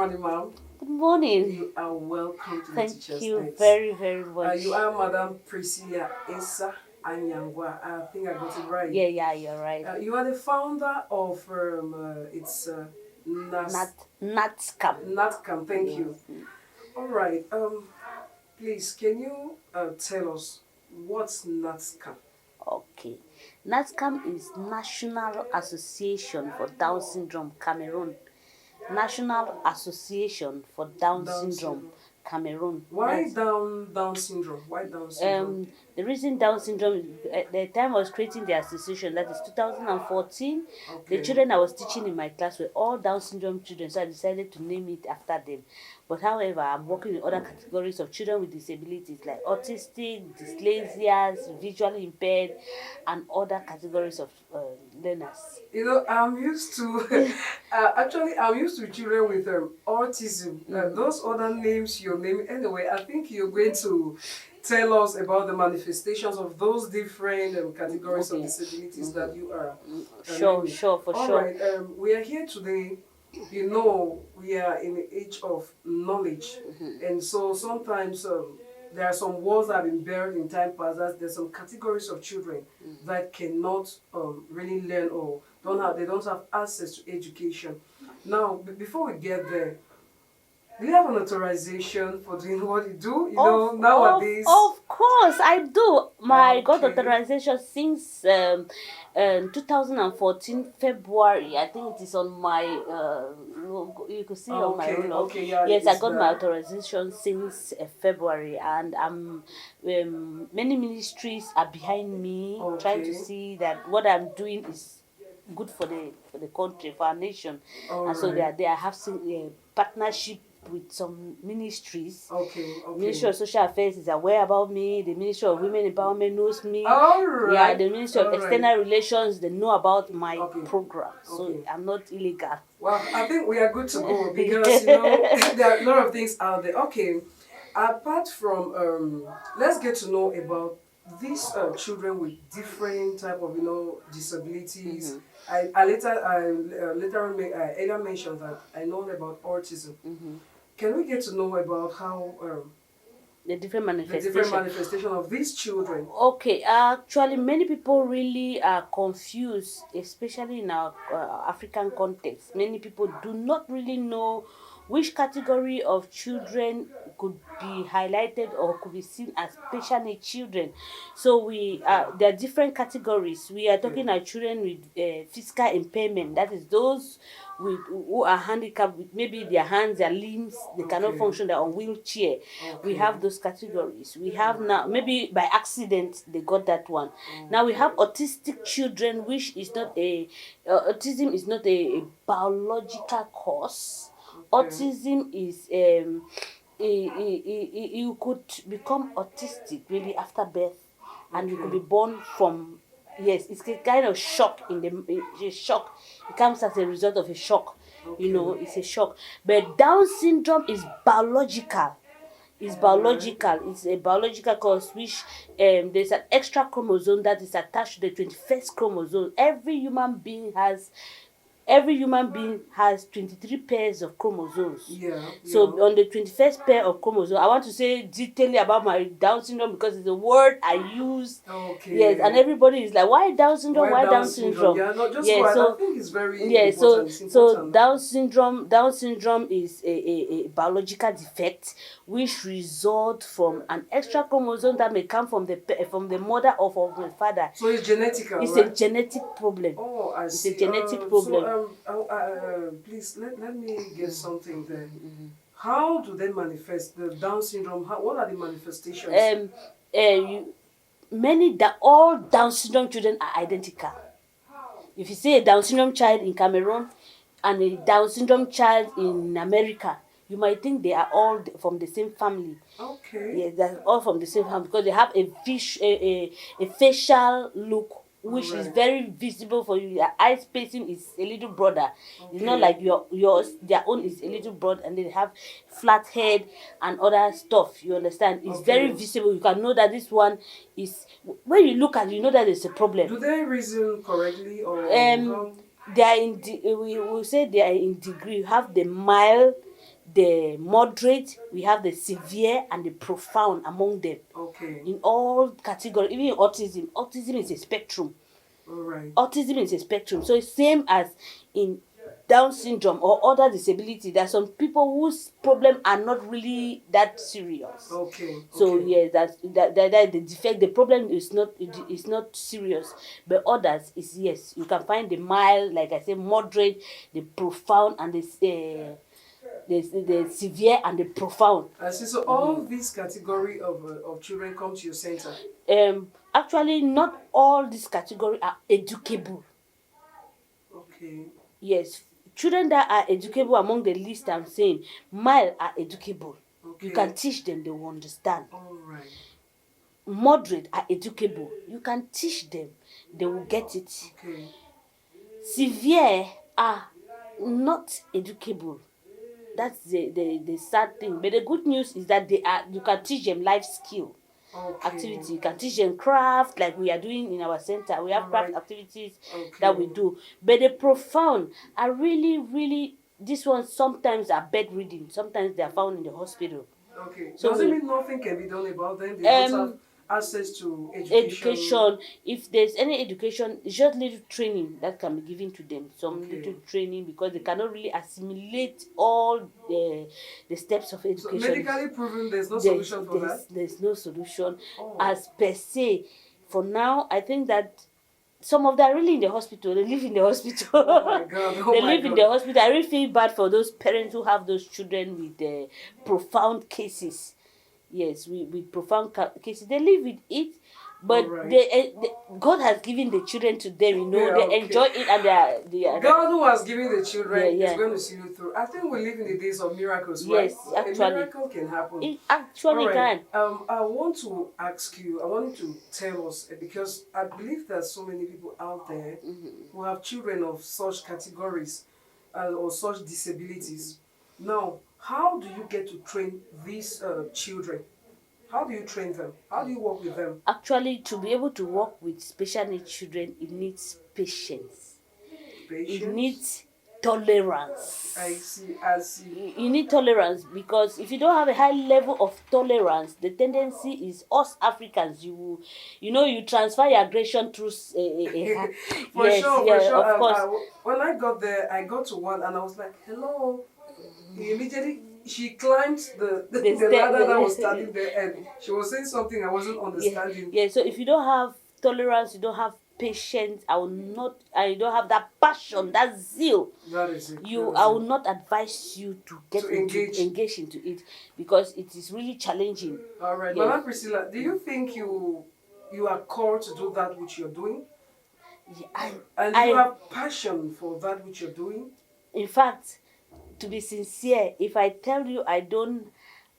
morning, ma'am. Good morning. You are welcome to the Thank Teacher's you Desk. very much. You are Madam Priscilla Esa Anyangwa. I think I got it right. Yeah, you're right. You are the founder of Nadscam. Nadscam. Thank you. All right. Please, can you tell us what's Nadscam? Okay. Nadscam is National Association for Down Syndrome Cameroon. National Association for Down Syndrome Cameroon. Why Down syndrome? Why Down syndrome? The reason Down syndrome, the time I was creating the association, that is 2014, the children I was teaching in my class were all Down syndrome children, so I decided to name it after them. But however, I'm working in other categories of children with disabilities like autistic, dyslexias, visually impaired, and other categories of learners. You know, I'm used to, actually, I'm used to children with autism. Those other names you're naming, anyway, I think you're going to tell us about the manifestations of those different categories of disabilities that you are. Sure. All right, we are here today. You know, we are in the age of knowledge, and so sometimes there are some words that have been buried in time past. There's some categories of children that cannot really learn or they don't have access to education. Now, before we get there, do you have an authorization for doing what you do? You know, nowadays. Of course, I do. I got authorization since 2014 February. I think it is on my. You could see on my roll. Yes, I got my authorization since February, and many ministries are behind me, trying to see that what I'm doing is good for the country, for our nation, and so they are having partnership with some ministries. Ministry of Social Affairs is aware about me. The Ministry of Women Empowerment knows me. Yeah, the Ministry of External Relations, they know about my program. So I'm not illegal. Well, I think we are good to go because, you know, there are a lot of things out there. Okay, apart from, let's get to know about these children with different type of, you know, disabilities. I earlier mentioned that I know about autism. Can we get to know about how the different manifestation of these children? Okay, actually, many people really are confused, especially in our African context. Many people do not really know which category of children could be highlighted or could be seen as special needs children. So there are different categories. We are talking about children with physical impairment. That is those who are handicapped with maybe their hands, their limbs, they cannot function, they're on wheelchair. We have those categories. We have now, maybe by accident, they got that one. Now we have autistic children, which is not autism is not a biological cause. Autism is you could become autistic maybe after birth, and you could be born from it's a kind of shock a shock. It comes as a result of a shock. You know, it's a shock. But Down syndrome is biological. It's biological. It's a biological cause which there's an extra chromosome that is attached to the 21st chromosome. Every human being has 23 pairs of chromosomes. So on the 21st pair of chromosomes, I want to say detailing about my Down syndrome because it's a word I use. Yes, and everybody is like, why Down syndrome? Why Down syndrome? Yeah, no, just I think it's very important. So Down syndrome is a biological defect which results from an extra chromosome that may come from the mother or from the father. So it's genetic. It's a genetic problem. I see. It's a genetic problem. Please let me get something there. How do they manifest the Down syndrome? What are the manifestations? All Down syndrome children are identical. If you see a Down syndrome child in Cameroon and a Down syndrome child in America, you might think they are all from the same family. Yeah, they're all from the same family because they have a facial look which is very visible for you. Their eye spacing is a little broader. It's not like yours. Their own is a little broad, and they have flat head and other stuff. You understand? It's very visible. You can know that this one is. When you look at it, you know that there's a problem. Do they reason correctly or? They are we will say they are in degree. You have the mild, the moderate, we have the severe, and the profound among them. Okay. In all categories, even in autism. Autism is a spectrum. All right. Autism is a spectrum. So it's same as in Down syndrome or other disability. There are some people whose problem are not really that serious. Okay. So okay. yes, that the defect, the problem is not serious. But others is, yes, you can find the mild, like I say, moderate, the profound, and the severe and the profound. I see. So all these category of children come to your center. Actually, not all these category are educable. Okay. Yes, children that are educable among the list I'm saying, mild are educable. Okay. You can teach them, they will understand. All right. Moderate are educable. You can teach them, they will get it. Okay. Severe are not educable. That's the sad thing. But the good news is that you can teach them life skill. Okay. Activity. You can teach them craft, like we are doing in our center. We have craft activities that we do. But the profound are really, really, this one sometimes are bedridden. Sometimes they are found in the hospital. Okay. So does it mean nothing can be done about them? They don't have access to education. If there's any education, it's just little training that can be given to them. Some little training, because they cannot really assimilate all the steps of education. So medically proven there's no solution for that? There's no solution as per se. For now, I think that some of them are really in the hospital. They live in the hospital. Oh my God. Oh they my live God. in the hospital. I really feel bad for those parents who have those children with profound cases. Yes, with profound cases. They live with it, but God has given the children to them, you know. They enjoy it, and they are God who has given the children is yeah. going to see you through. I think we live in the days of miracles, yes, right? actually. A miracle can happen. It actually can. I want to ask you, I want you to tell us, because I believe there's so many people out there who have children of such categories or such disabilities. Now, how do you get to train these children? How do you train them? How do you work with them? Actually, to be able to work with special needs children, it needs patience. Patience? It needs tolerance. I see. You need tolerance, because if you don't have a high level of tolerance, the tendency is us Africans, you transfer your aggression through for sure. Of course. When I got there, I got to one and I was like, hello. Immediately she climbed the ladder that was standing there, and she was saying something I wasn't understanding. Yeah, so if you don't have tolerance, you don't have patience, I don't have that passion, that zeal. That is it. I will not advise you to engage into it, because it is really challenging. All right. Yes. Madam Priscilla, do you think you are called to do that which you're doing? Yeah, and you have passion for that which you're doing? In fact, to be sincere, if I tell you I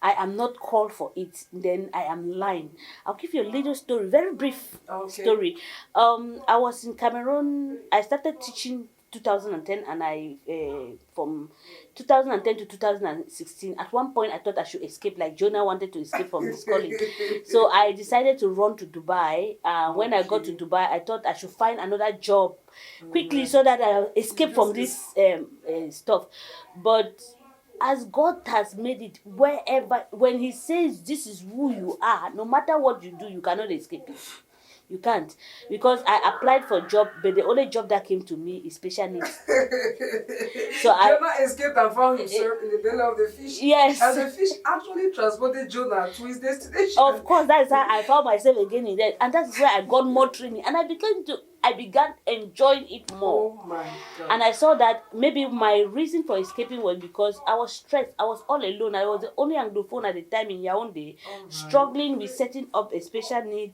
am not called for it, then I am lying. I'll give you a little story, very brief story. I was in Cameroon. I started teaching 2010, and I from 2010 to 2016. At one point, I thought I should escape, like Jonah wanted to escape from his calling. So I decided to run to Dubai. When I got to Dubai, I thought I should find another job quickly so that I escape from this stuff. But as God has made it, when He says this is who you are, no matter what you do, you cannot escape it. You can't, because I applied for a job, but the only job that came to me is special needs. So Jonah escaped and found himself in the belly of the fish. Yes. And the fish actually transported Jonah to his destination. Of course, that is how I found myself again in there, and that is where I got more training, and I began enjoying it more. Oh my God. And I saw that maybe my reason for escaping was because I was stressed. I was all alone. I was the only Anglophone at the time in Yaoundé, struggling with setting up a special need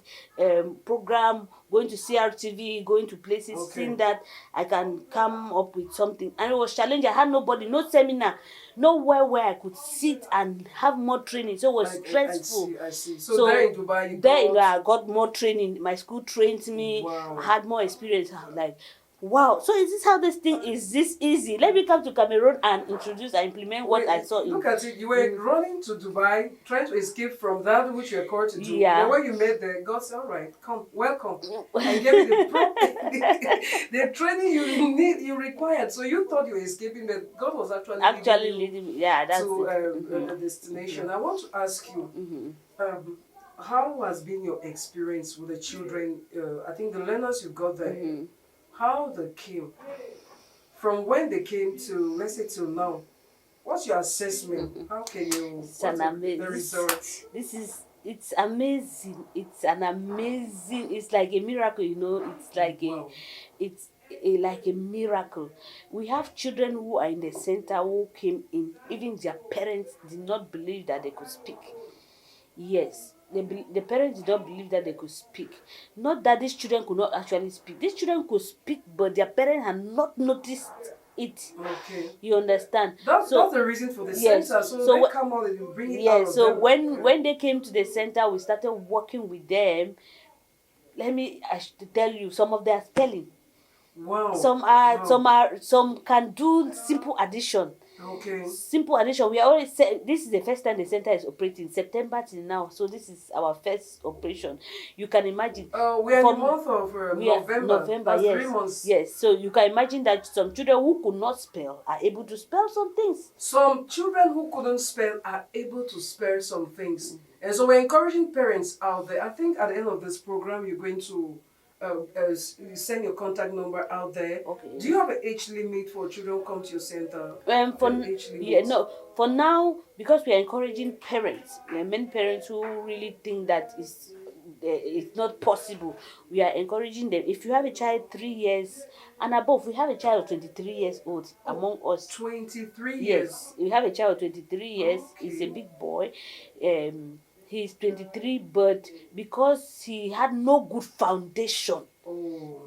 program, going to CRTV, going to places, seeing that I can come up with something. And it was challenging. I had nobody, no seminar, nowhere where I could sit and have more training. So it was stressful. I see. So there in Dubai, I got more training. My school trained me. Wow. I had more experience. Like, Wow. So is this how this thing is this easy? Let me come to Cameroon and introduce and implement what Wait, I saw look in. at it. You were running to Dubai, trying to escape from that which you were called to do. Yeah. Then when you met there, God said, "All right, come, welcome," and gave you the the training you required. So you thought you were escaping, but God was actually leading me. Yeah, that's to it. the destination. I want to ask you, how has been your experience with the children? I think the learners you got there, how they came, from when they came to, let's say, till now. What's your assessment? How can you? It's What's an amazing. the results? This is. It's amazing. It's an amazing. It's like a miracle, you know. It's like Wow. like a miracle. We have children who are in the center who came in. Even their parents did not believe that they could speak. Yes, the parents did not believe that they could speak. Not that these children could not actually speak. These children could speak, but their parents had not noticed it. Okay. You understand? That's the reason for the yes, center. So, so they wh- come out and you bring it out Yeah, of so them. when they came to the center, we started working with them. I should tell you, some of their spelling. Wow. Some can do simple addition. Okay. Simple addition. We are already this is the first time the center is operating, September till now. So this is our first operation. You can imagine. We are in the month of November. That's yes. 3 months. Yes. So you can imagine that some children who could not spell are able to spell some things. Some children who couldn't spell are able to spell some things. And so we're encouraging parents out there. I think at the end of this program, you're going to send your contact number out there. Okay. Do you have an age limit for children who come to your center? For now, because we are encouraging parents, there are many parents who really think that it's not possible. We are encouraging them. If you have a child 3 years and above, we have a child of 23 years old among us. 23 years. Yes, we have a child of 23 years. Okay. He's a big boy. He's 23, but because he had no good foundation,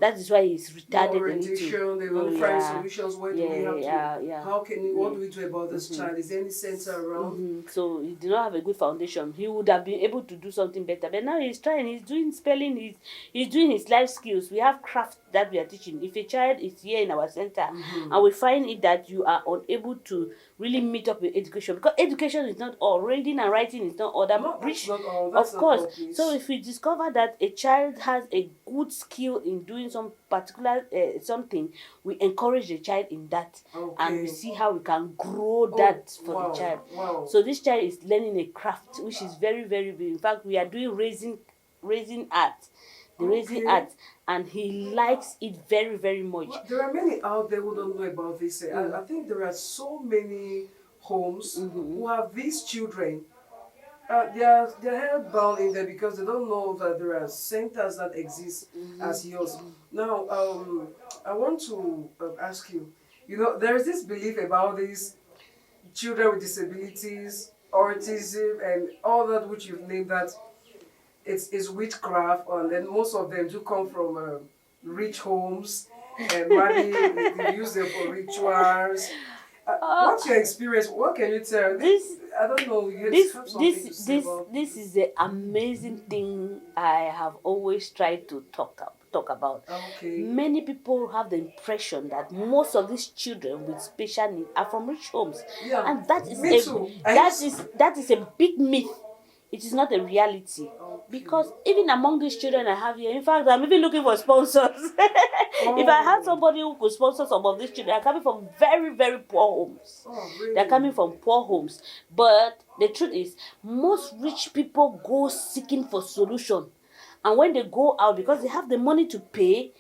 that is why he's retarded a little. They don't find solutions. Where do we have to? How can we? What do we do about this child? Is there any center around? So he did not have a good foundation. He would have been able to do something better. But now he's trying. He's doing spelling. He's doing his life skills. We have craft that we are teaching. If a child is here in our center and we find it that you are unable to really meet up with education, because education is not all, reading and writing is not all that rich. Not all. Of course. So if we discover that a child has a good skill in doing some particular something, we encourage the child in that, and we see how we can grow that for the child. Wow. So this child is learning a craft which is very, very big. In fact, we are doing raising art. Raising art, and he likes it very, very much. Well, there are many out there who don't know about this. I think there are so many homes who have these children. They're held bound in there because they don't know that there are centers that exist as yours. Now, I want to ask you. You know, there is this belief about these children with disabilities, autism, and all that which you've named that. It's witchcraft, and then most of them do come from rich homes, and maybe they use them for rituals. What's your experience? What can you tell? I don't know. This is the amazing thing I have always tried to talk about. Okay. Many people have the impression that most of these children with special needs are from rich homes, and that is a big myth. It is not a reality. Because even among these children I have here, in fact, I'm even looking for sponsors. If I had somebody who could sponsor some of these children, they're coming from very, very poor homes. Really? They're coming from poor homes. But the truth is, most rich people go seeking for solution. And when they go out, because they have the money to pay,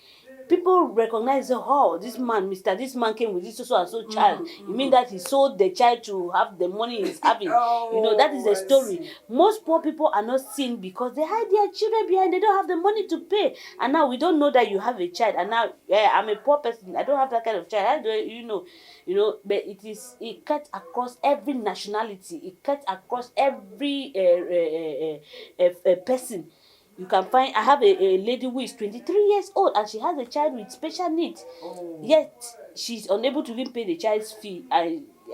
people recognize, this man came with this so and so child. You mean that he sold the child to have the money he's having? That is the story. Most poor people are not seen because they hide their children behind. They don't have the money to pay. And now we don't know that you have a child. And now I'm a poor person. I don't have that kind of child. How do you know? But it cuts across every nationality. It cuts across every person. You can find, I have a lady who is 23 years old and she has a child with special needs. Yet she's unable to even pay the child's fee.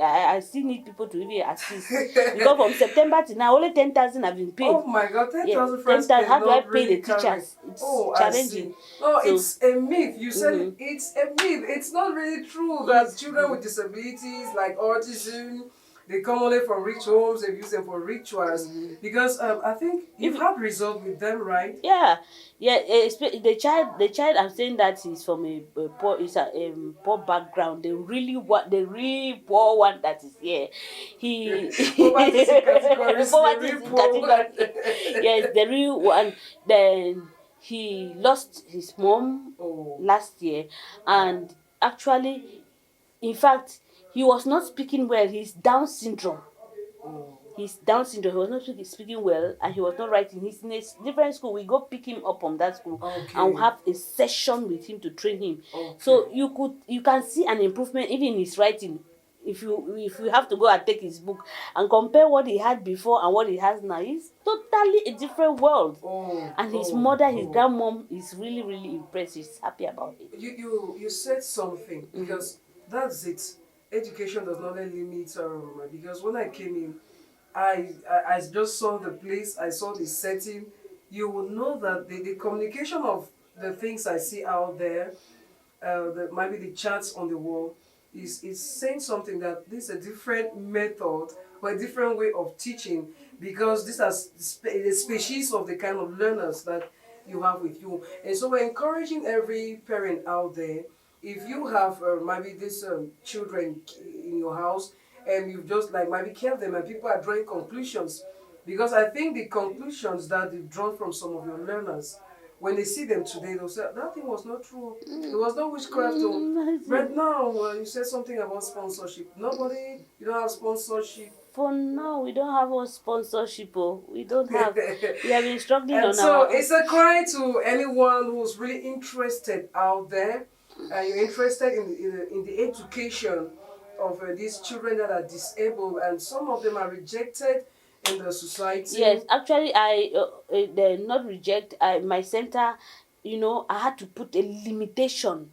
I still need people to even assist because from September to now only 10,000 have been paid. Oh my God, 10,000 francs 10,000. How do I cannot pay really the carry. teachers? It's Oh, I challenging. see. No, So it's a myth. You said it's a myth. It's not really true that children with disabilities like autism, they come only from rich homes, they use them for rituals. Because I think you've had results with them, right? yeah, the child I'm saying that is from a poor, is a poor background. The really poor one that is here. He Poverty is in categories. poverty The is real in poor one. category. Yes, the real one. Then he lost his mom Oh. last year, and actually, in fact, he was not speaking well. He's Down syndrome. Oh. He's Down syndrome. He was not speaking well, and he was not writing. He's in a different school. We go pick him up from that school, and we have a session with him to train him. So you can see an improvement even in his writing. If you have to go and take his book and compare what he had before and what he has now, it's totally a different world. And his mother, his grandmom, is really really impressed. He's happy about it. You said something because that's it. Education does not only limit because when I came in, I just saw the place, I saw the setting. You will know that the communication of the things I see out there, maybe the charts on the wall, is saying something that this is a different method or a different way of teaching because these are the species of the kind of learners that you have with you. And so we're encouraging every parent out there, if you have maybe these children in your house and you've just like maybe kept them and people are drawing conclusions, because I think the conclusions that they've drawn from some of your learners, when they see them today, they'll say, that thing was not true. There was no witchcraft. Right now, you said something about sponsorship. Nobody, you don't have sponsorship. For now, we don't have a sponsorship. We don't have. We have been struggling and on so our own. It's a cry to anyone who's really interested out there. You're interested in the education of these children that are disabled, and some of them are rejected in the society. Yes, actually, they not reject. My center, I had to put a limitation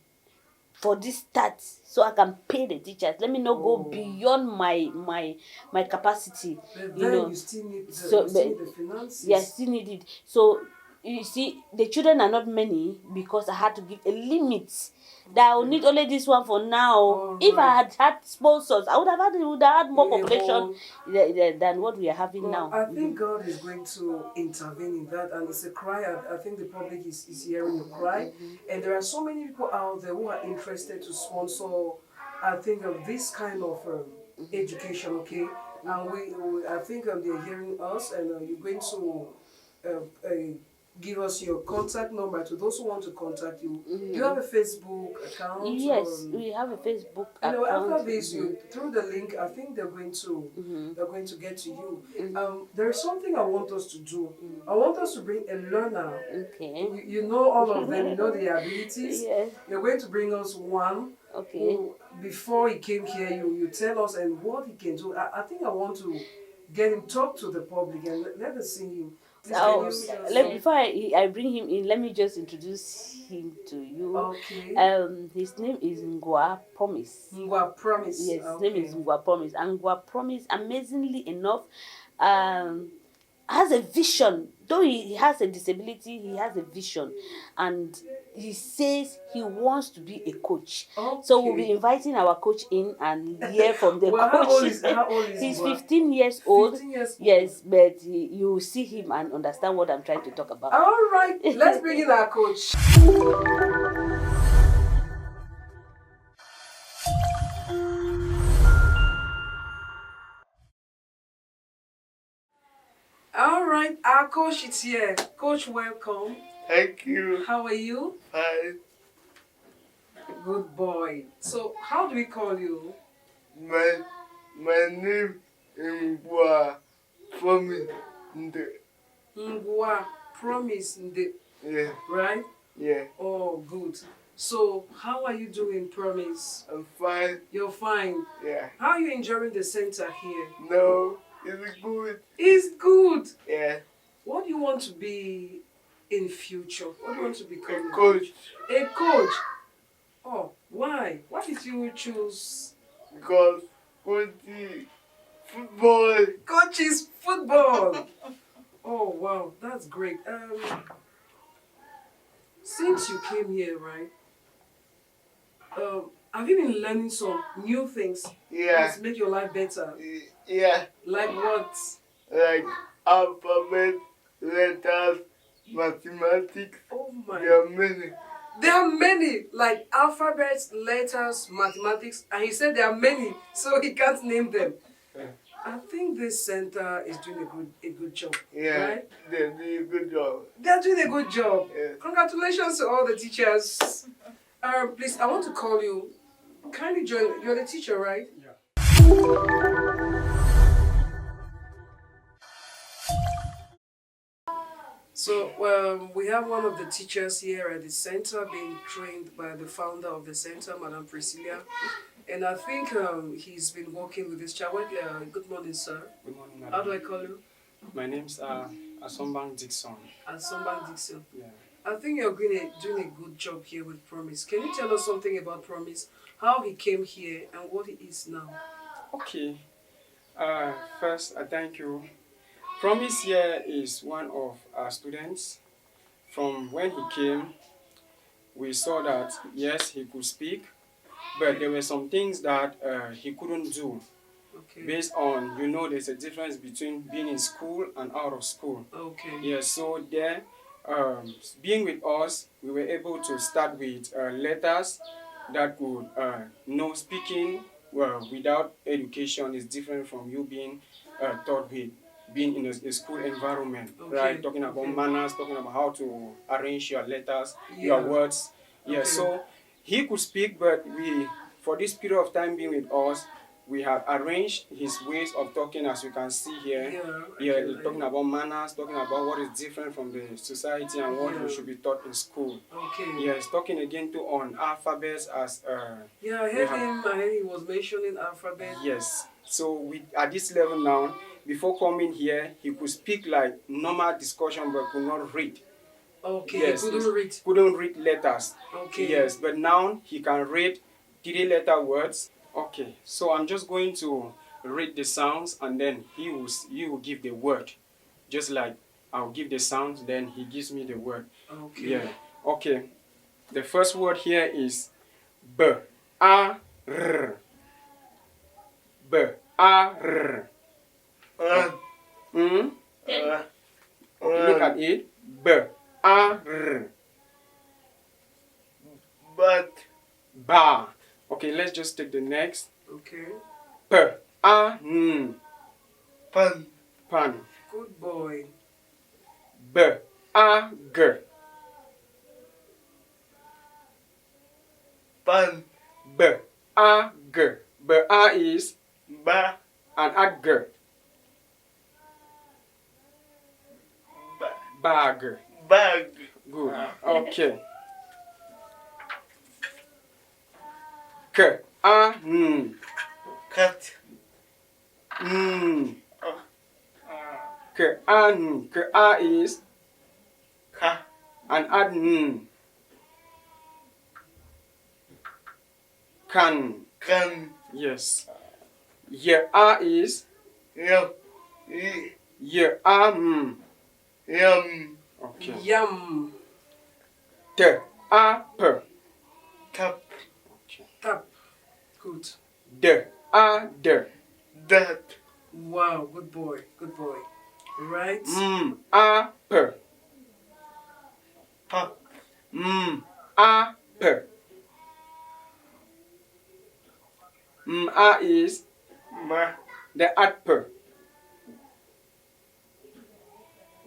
for this start so I can pay the teachers. Let me not go beyond my capacity. But then you still need the finances. Yeah, I still need it. So you see, the children are not many because I had to give a limit. That I will need only this one for now. If I had had sponsors, I would have had more population than what we are having now. I think God is going to intervene in that, and it's a cry. I think the public is hearing the cry, and there are so many people out there who are interested to sponsor. I think of this kind of education, okay, and I think they're hearing us, and you're going to give us your contact number to those who want to contact you. Do you have a Facebook account? Yes, we have a Facebook account. After this, through the link, I think they're going to get to you. There is something I want us to do. I want us to bring a learner. Okay. You know all of them. You know their abilities. Yes. You're going to bring us one. Okay. Who, before he came here, you tell us and what he can do. I think I want to get him talk to the public and let us see him. Before I bring him in, let me just introduce him to you. Okay. His name is Ngwa Promise. Ngwa Promise. Yes, his name is Ngwa Promise. And Ngwa Promise, amazingly enough, has a vision. Though he has a disability, he has a vision, and he says he wants to be a coach. Okay. So we'll be inviting our coach in and hear from the coach. How old is He's Ngwa? 15 years old. 15 years old. Yes, but you will see him and understand what I'm trying to talk about. All right, let's bring in our coach. All right, our coach is here. Coach, welcome. Thank you. How are you? Fine. Good boy. So, how do we call you? My name is Ngwa Promise. Ngwa Promise. Yeah. Right? Yeah. Oh, good. So, how are you doing, Promise? I'm fine. You're fine. Yeah. How are you enjoying the center here? No, it's good. It's good. Yeah. What do you want to be in future? What do you want to become? A coach. A coach. Oh, why? Why did you choose? Because coaching football. Coaches football. Oh wow, that's great. Since you came here, right? Have you been learning some new things Yeah. to make your life better? Yeah. Like what? Like alphabet, letters, mathematics. Oh my. There are many. There are many, like alphabets, letters, mathematics, and he said there are many, so he can't name them. I think this center is doing a good job. Yeah, Right? they're doing a good job. They're doing a good job. Yes. Congratulations to all the teachers. Please, I want to call you. Kindly join. You're the teacher, right? Yeah. So we have one of the teachers here at the center being trained by the founder of the center, Madam Priscilla. And I think he's been working with this child. Good morning, sir. Good morning, How madam. do I call you? My name's Asombang Dixon. Asomba Dixon. Yeah. I think you're doing a good job here with Promise. Can you tell us something about Promise? How he came here and what he is now? Okay. First, I thank you. Promise here is one of our students. From when he came, we saw that yes, he could speak, but there were some things that he couldn't do. Okay. Based on, there's a difference between being in school and out of school. Okay. Yes, so there, being with us, we were able to start with letters that could, speaking without education is different from you being taught with being in a school environment, Okay. right? Talking about Okay. manners, talking about how to arrange your letters, Yeah. your words. Yeah, Okay. so he could speak, but for this period of time being with us, we have arranged his ways of talking, as you can see here. Yeah. Yeah, talking about manners, talking about what is different from the society and what Yeah. we should be taught in school. Okay. Yes, talking again too on alphabets as Yeah, I heard him. I heard he was mentioning alphabet. yes. So at this level now, before coming here, he could speak like normal discussion but could not read. Okay. Yes, He couldn't read. Couldn't read letters. Okay. Yes, but now he can read 3-letter words. Okay, so I'm just going to read the sounds and then he will give the word. Just like I'll give the sounds, then he gives me the word. Okay. Yeah. Okay. The first word here is B A R. B A R. Hmm? Okay, look at it. B A R. But Ba. Okay, let's just take the next. Okay. P A N. pan, Pan. Good boy. B A G. pan, B A G. B A is ba, and add G. ba, Bag. bag, Good. Okay. K A N. cat, N. K A N. K A is ka, and add N. Can. kan, Yes. Y A is yum, Y A M. yum, Okay. Yum. T A P. tap, Tap. Good. D A D. dat, Wow. Good boy. Good boy. Right. A P. pap, A P. A is ma, the add P.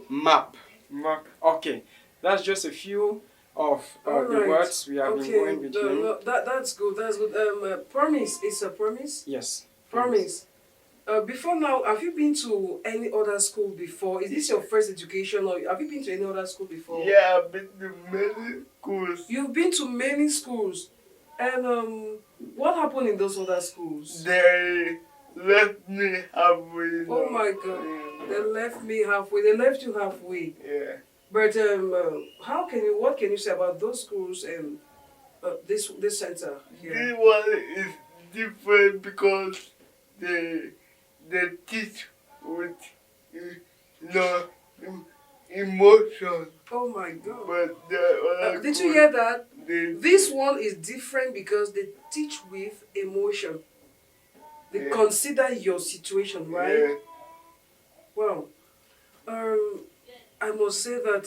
Map. map, Okay, that's just a few of the Alright. words we have been going between. That's good. That's good. Promise. It's a promise. Yes. Promise. Before now, have you been to any other school before? Is this your first education, or have you been to any other school before? yeah, I've been to many schools. You've been to many schools, and what happened in those other schools? They left me halfway. Oh my God! They left me halfway. They left you halfway. Yeah. But what can you say about those schools and this center here? This one is different because they teach with no emotion. Oh my God. But the other Did you schools, hear that? they This one is different because they teach with emotion. They Yeah. consider your situation, right? Yeah. Well, I must say that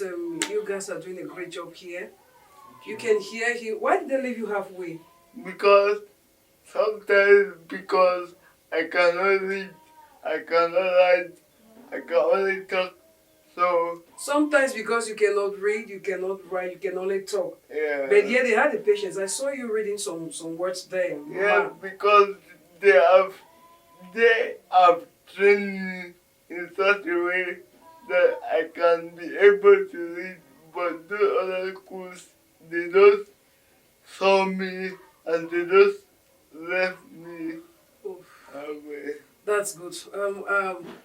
you guys are doing a great job here. You can hear him. Why did they leave you halfway? Because sometimes because I cannot read, I cannot write, I can only talk. So Sometimes because you cannot read, you cannot write, you can only talk. yeah. But yeah, they had the patience. I saw you reading some words there. Yeah, Ma. because they have trained me in such a way that I can be able to read, but those other schools, they just saw me and they just left me Oof. away. That's good.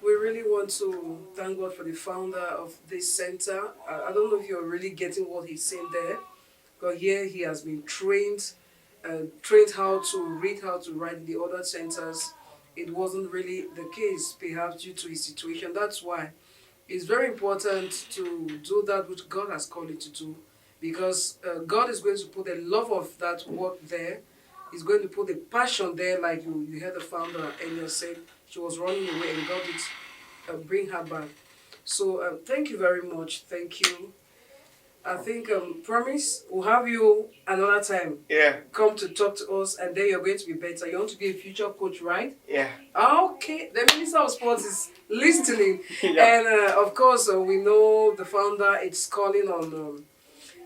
We really want to thank God for the founder of this center. I don't know if you're really getting what he's saying there, but here he has been trained how to read, how to write. In the other centers, it wasn't really the case, perhaps due to his situation. That's why it's very important to do that which God has called you to do, because God is going to put the love of that work there. He's going to put the passion there, like you heard the founder earlier said. She was running away and God did bring her back. So thank you very much. Thank you. I think, promise, we'll have you another time. Yeah, Come to talk to us, and then you're going to be better. You want to be a future coach, right? yeah. Okay, the Minister of Sports is listening. Yeah. And of course, we know the founder is calling on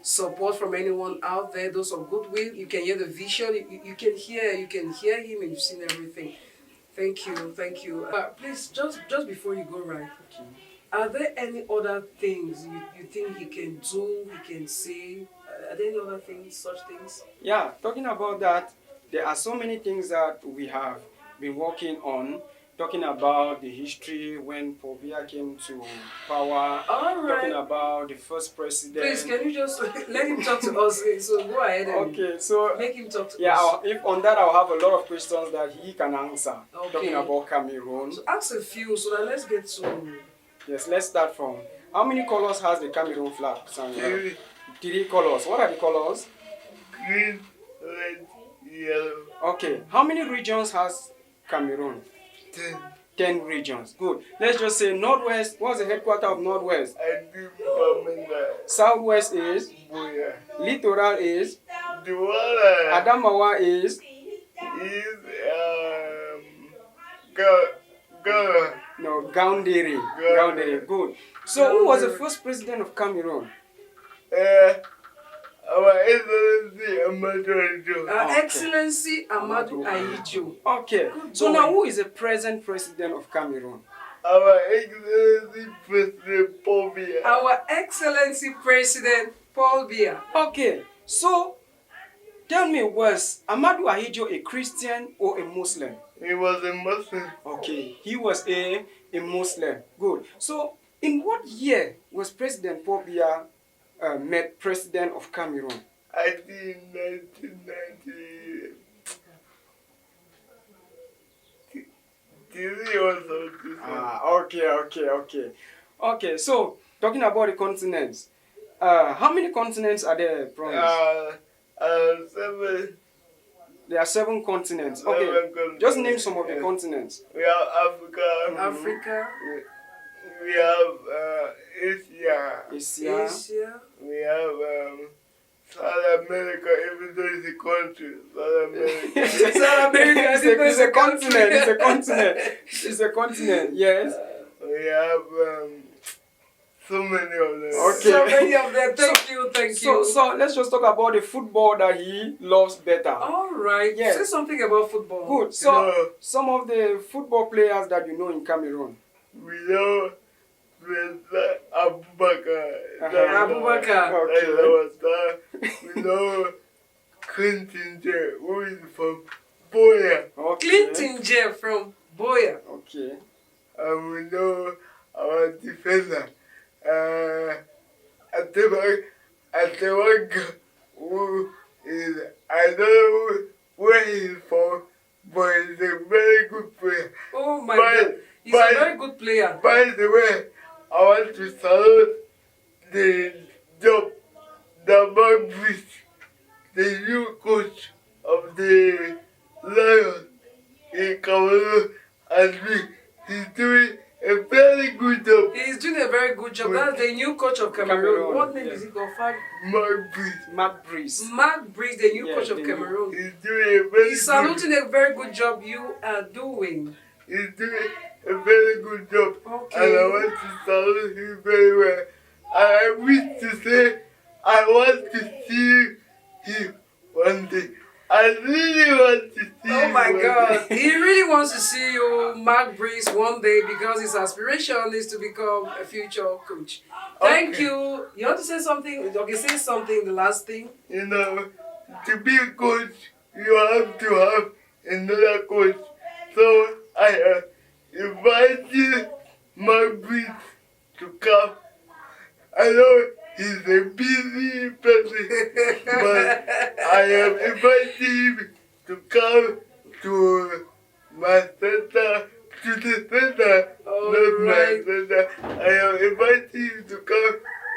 support from anyone out there, those of goodwill. You can hear the vision, you can hear him, and you've seen everything. Thank you, thank you. Please, just before you go, right? Are there any other things you think he can do, he can say? Are there any other things, such things? Yeah, talking about that, there are so many things that we have been working on. Talking about the history when Paul Biya came to power. All right. Talking about the first president. Please, can you just let him talk to us? So go ahead and Okay, so make him talk to yeah, us. if on that I'll have a lot of questions that he can answer. Okay. Talking about Cameroon. So ask a few, so that let's get to... Yes, let's start from how many colors has the Cameroon flag? Sandra? Three, 3 colors. What are the colors? green, red, yellow, Okay, how many regions has Cameroon? 10. 10 regions. Good. Let's just say Northwest. What's the headquarters of Northwest? I do Bamenda, Southwest is. Boya. Littoral is. The one Adamawa is. is Gara. No, Gaundere. Gaundere. Good. So, who was the first president of Cameroon? Our Excellency Amadou. Excellency Amadou Ahidjo. Okay. Good So boy. now, who is the present president of Cameroon? Our Excellency President Paul Biya. Our Excellency President Paul Biya. Okay. So, tell me, was Amadou Ahidjo a Christian or a Muslim? He was a Muslim. Okay, he was a Muslim. Good. So, in what year was President Paul Biya made president of Cameroon? I think 1990. Three or something. Okay. Okay, so talking about the continents, how many continents are there, Promise? 7. There are 7 continents. Okay, just name some of the continents. We have Africa. Africa, We have Asia. Asia. Asia, We have South America, even though it's a country. South America. South America. It's a continent. It's a continent. It's a continent. Yes. We have so many of them. Okay. So many of them. Thank you. So let's just talk about the football that he loves better. All right. Yes. Say something about football. Good. So No. some of the football players that you know in Cameroon. We know President Abubakar. Abubakar. Okay. We know Clinton J, who is from Boya. Okay. Clinton J from Boya. Okay. And we know our defender, Atewag, who is, I don't know where he is from, but but he's a very good player. Oh my By- God. He's a by- very good player. By the way, I want to salute the job that Mark Britt, the new coach of the Lions in Cameroon, has been. He's doing a very good job. He's doing a very good job. Good. That's the new coach of Cameroon. Cameroon, What name yeah. is he called? Fab? Mark Britt, Mark Breeze. Mark Breeze, the new Yeah, coach of the new- Cameroon. he's doing a very He's saluting a very good job you are doing. He's doing a very good job. Okay. And I want to salute him very well. And I wish to say, I want to see him one day. I really want to see Oh him my one God. day. He really wants to see you, Mark Breeze, one day because his aspiration is to become a future coach. Thank Okay. you. You want to say something? Okay, say something, the last thing. You know, to be a coach, you have to have another coach. So I invited Mark Britt to come. I know he's a busy person, but I am inviting him to come to my center, to the center, not Alright. my center. I am inviting him to come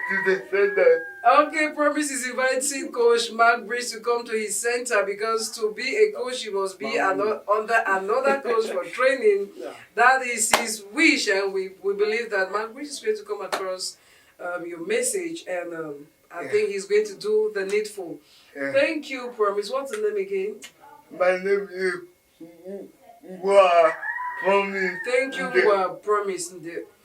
to the center. Okay, Promise is inviting Coach Mark Breeze to come to his center because to be a coach, he must be under another coach for training. Yeah. That is his wish, and we believe that Mark Breeze is going to come across your message, and I think he's going to do the needful. Yeah. Thank you, Promise. What's the name again? My name is Wa Promise. Thank you, Promise.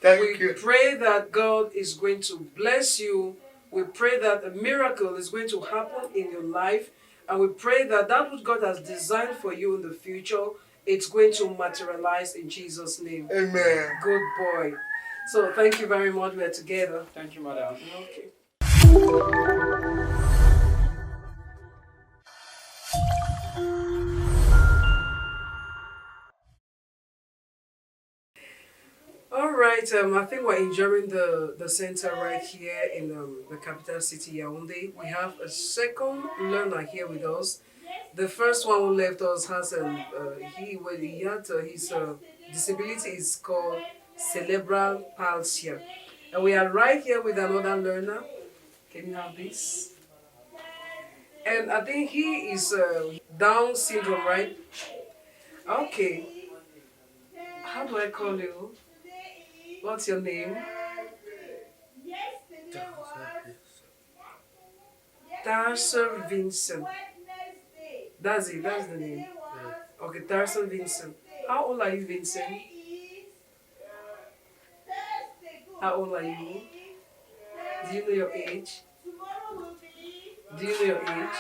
Thank We you. pray that God is going to bless you. We pray that a miracle is going to happen in your life. And we pray that that which God has designed for you in the future, it's going to materialize in Jesus' name. Amen. Good boy. So thank you very much. We're together. Thank you, madam. Okay. All right, I think we're enjoying the center right here in the capital city, Yaoundé. We have a second learner here with us. The first one who left us has he had his disability is called cerebral palsy, and we are right here with another learner. Can you have this? And I think he is Down syndrome, right? Okay. How do I call you? What's your name? Darcy Vincent. That's it, that's the name. Okay, Darcy Vincent. How old are you, Vincent? How old are you? Do you know your age? Do you know your age?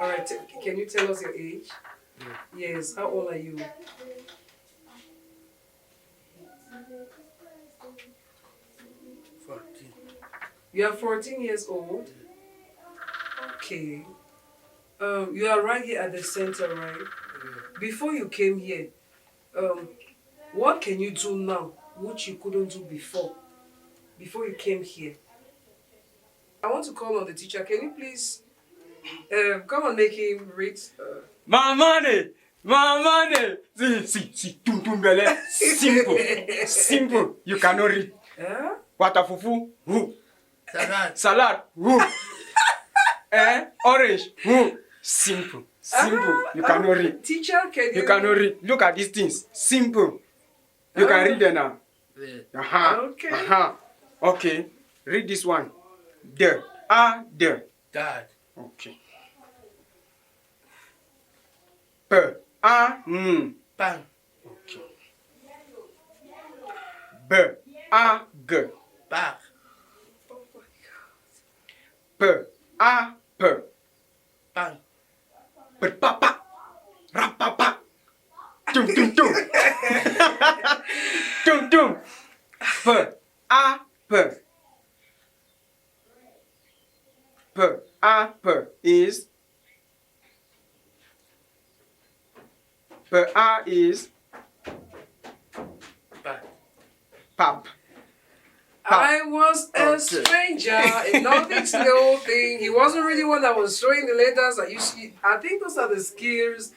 Alright, can you tell us your age? Yes, how old are you? You are 14 years old? Okay. You are right here at the center, right? Before you came here, what can you do now which you couldn't do before you came here? I want to call on the teacher. Can you please come and make him read? My money! See, tumbele. Simple. You cannot read. Water fufu, who? Salad, who? Orange, who? Simple. You cannot read. Teacher, can you? You cannot read. Look at these things. Simple. You can read them now. Okay. Okay. Read this one. The. Dad. Okay. Pan. Okay. G. Bag. P. Bang. Papa. Rapapa. Tum. Tum. P is Bag. pap. I was a stranger in nothing's the whole thing. He wasn't really one that was showing the letters. I think those are the skills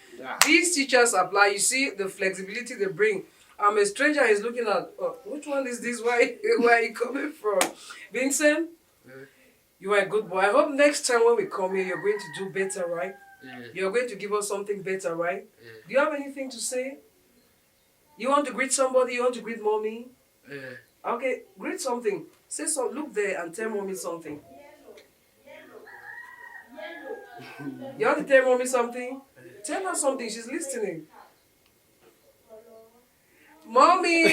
these teachers apply. You see the flexibility they bring. I'm a stranger. He's looking at which one is this? Where are you coming from? Vincent, you are a good boy. I hope next time when we come here, you're going to do better, right? You're going to give us something better, right? Do you have anything to say? You want to greet somebody? You want to greet mommy? Okay, greet something. Say so. Look there and tell mommy something. You want to tell mommy something? Tell her something. She's listening. Mommy!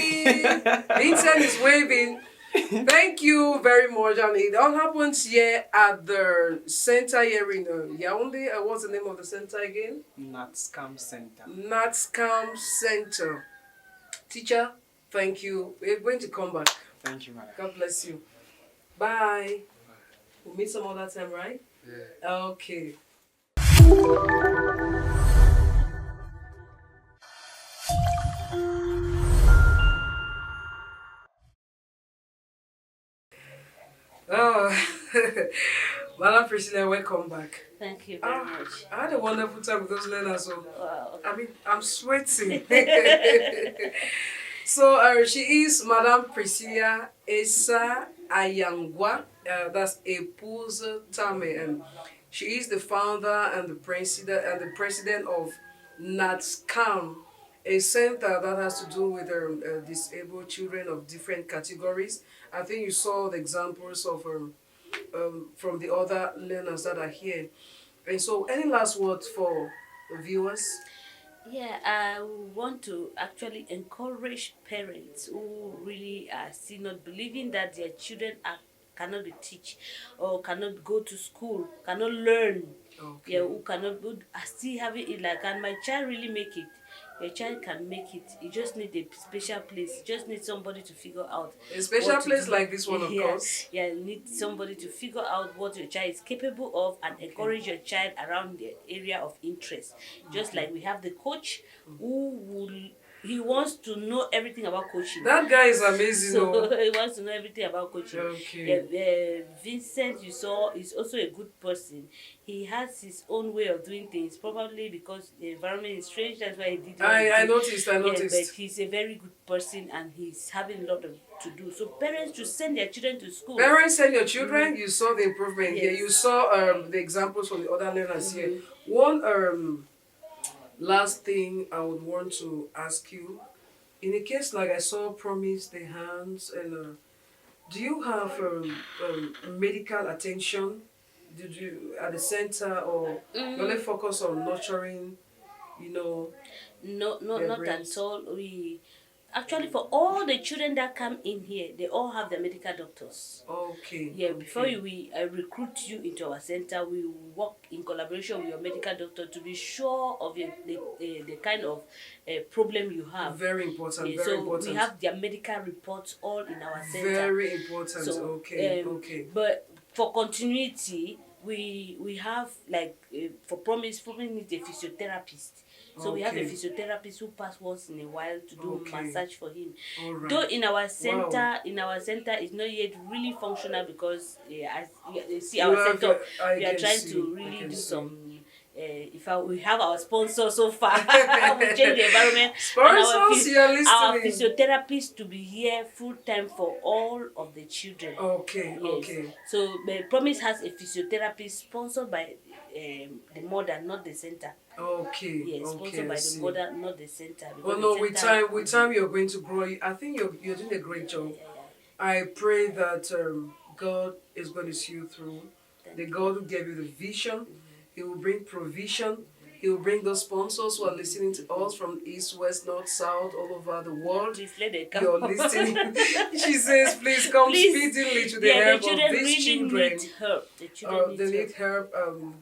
Vincent is waving. Thank you very much. And it all happens here at the center here in Yaoundé. What's the name of the center again? Nadscam Center. Nadscam Center. Teacher, thank you. We're going to come back. Thank you, madam. God bless you. Bye. We'll meet some other time, right? Okay. Oh, Madam Priscilla, welcome back. Thank you very much. I had a wonderful time with those learners. So, Wow. I mean, I'm sweating. So, she is Madam Priscilla Esa Ayangwa. That's Épouse Tame, and she is the founder and the president of Nadscam, a center that has to do with disabled children of different categories. I think you saw the examples of from the other learners that are here. And so, any last words for the viewers? Yeah, I want to actually encourage parents who really are still not believing that their children cannot be teach or cannot go to school, cannot learn. Okay. Yeah, who are still having it like, can my child really make it? Your child can make it. You just need a special place. You just need somebody to figure out. A special place like this one, of course. Yeah, you need somebody to figure out what your child is capable of and encourage your child around the area of interest. Just like we have the coach he wants to know everything about coaching. That guy is amazing. So he wants to know everything about coaching. Okay. Yeah, Vincent, you saw, is also a good person. He has his own way of doing things, probably because the environment is strange. That's why he did what he I did. noticed. Yeah, but he's a very good person and he's having a lot to do. So parents should send their children to school. Parents, send your children. You saw the improvement here. Yes. You saw the examples from the other learners here. One last thing I would want to ask you, in a case like I saw Promise the hands, and do you have medical attention? Did you at the center, or you only focus on nurturing? No, not brains? at all. We actually, for all the children that come in here, they all have their medical doctors. Okay. Yeah, okay. before we recruit you into our center, we work in collaboration with your medical doctor to be sure of the kind of problem you have. Very important. Yeah, very so important. we have their medical reports all in our center. Very important. So, okay. Okay. But for continuity, we have like for Promise needs a physiotherapist. So we have a physiotherapist who passes once in a while to do massage for him. All right. Though in our center, it's not yet really functional because as you see our setup, we are trying to really do some. We have our sponsor so far, we change the environment. Sponsors, you are listening. Our physiotherapist to be here full time for all of the children. Okay. Yes. Okay. So Promise has a physiotherapist sponsored by the mother, not the center. Okay. Yes, sponsored by the mother, not the center. Well, no, with time you're going to grow. I think you're doing a great job. I pray that God is going to see you through. The God who gave you the vision, He will bring provision. He will bring those sponsors who are listening to us from east, west, north, south, all over the world. Please let them come. You're listening. She says, please come speedily to the help of these children. Need help. The children They need help.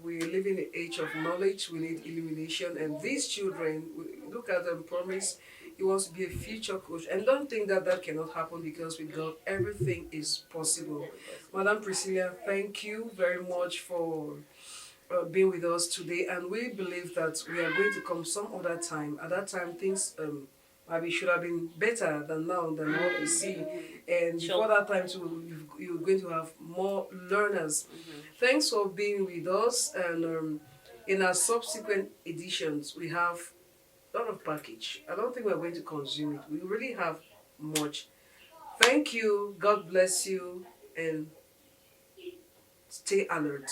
We live in the age of knowledge. We need illumination. And these children, look at them, Promise. He wants to be a future coach. And don't think that cannot happen, because with God, everything is possible. Madam Priscilla, thank you very much for being with us today, and we believe that we are going to come some other time. At that time, things maybe should have been better than now than what we see. And Sure. before that time too, you're going to have more learners. Thanks for being with us. And in our subsequent editions, we have a lot of package. I don't think we're going to consume it. We really have much. Thank you. God bless you. And stay alert.